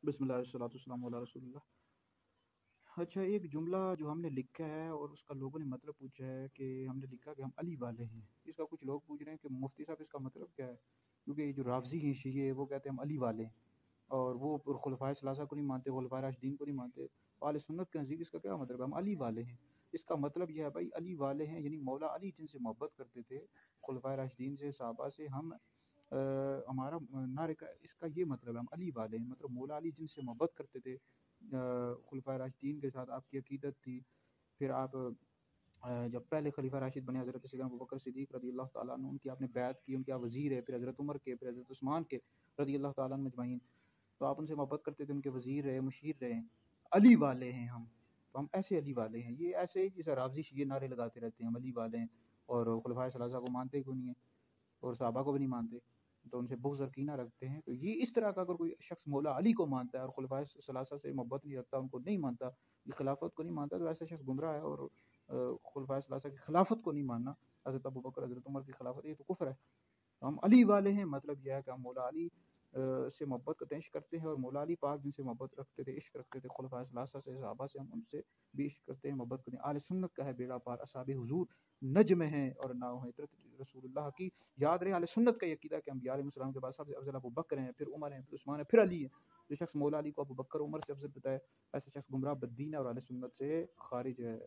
بسم اللہ والصلاۃ والسلام علی رسول اللہ۔ اچھا، ایک جملہ جو ہم نے لکھا ہے اور اس کا لوگوں نے مطلب پوچھا ہے کہ ہم نے لکھا کہ ہم علی والے ہیں، اس کا کچھ لوگ پوچھ رہے ہیں کہ مفتی صاحب اس کا مطلب کیا ہے؟ کیونکہ یہ جو رافضی ہیں شیعہ، وہ کہتے ہیں ہم علی والے ہیں، اور وہ خلفائے ثلاثہ کو نہیں مانتے، خلفائے راشدین کو نہیں مانتے۔ اہل سنت کے نزدیک اس کا کیا مطلب ہے؟ ہم علی والے ہیں۔ اس کا مطلب یہ ہے بھائی، علی والے ہیں یعنی مولا علی جن سے محبت کرتے تھے، خلفائے راشدین سے، صحابہ سے، ہم ہمارا نعرے کا اس کا یہ مطلب ہے ہم علی والے ہیں، مطلب مولا علی جن سے محبت کرتے تھے، خلفائے راشدین کے ساتھ آپ کی عقیدت تھی۔ پھر آپ جب پہلے خلیفہ راشد بنے حضرت سیدنا ابوبکر صدیق رضی اللہ تعالیٰ عنہ، ان کی آپ نے بیعت کی، ان کے آپ وزیر ہے، پھر حضرت عمر کے، پھر حضرت عثمان کے رضی اللہ تعالیٰ عنہ مجمعین، تو آپ ان سے محبت کرتے تھے، ان کے وزیر رہے، مشیر رہے، علی والے ہیں ہم۔ تو ہم ایسے علی والے ہیں، یہ ایسے ہی جیسے رافضی شیعہ نعرے لگاتے رہتے ہیں ہم علی والے ہیں، اور خلفائے ثلاثہ کو مانتے کیوں نہیں ہیں، اور صحابہ کو بھی نہیں مانتے، تو ان سے بغض اور کینہ رکھتے ہیں۔ تو یہ اس طرح کا اگر کوئی شخص مولا علی کو مانتا ہے اور خلفائے ثلاثہ سے محبت نہیں رکھتا، ان کو نہیں مانتا، خلافت کو نہیں مانتا، تو ایسا شخص گمراہ ہے۔ اور خلفائے ثلاثہ کی خلافت کو نہیں ماننا، حضرت ابوبکر حضرت عمر کی خلافت، یہ تو کفر ہے۔ ہم علی والے ہیں، مطلب یہ ہے کہ ہم مولا علی سے محبت کرتے ہیں، عشق کرتے ہیں، اور مولا علی پاک جن سے محبت رکھتے تھے، عشق رکھتے تھے، خلفائے ثلاثہ سے، صحابہ سے، ہم ان سے بھی عشق کرتے ہیں، محبت کرتے ہیں۔ اہل سنت کا ہے بیڑا پار، اصحاب حضور نجم ہیں اور ناؤ ہیں عطرت رسول اللہ کی۔ یاد رہے اہل سنت کا یہ عقیدہ کہ انبیاء علیہ السلام کے بعد سب سے افضل ابو بکر ہیں، پھر عمر ہیں، پھر عثمان ہیں، پھر علی ہیں۔ جو شخص مولا علی کو ابو بکر عمر سے افضل بتائے، ایسا شخص گمراہ بددین ہے اور اہل سنت سے خارج ہے۔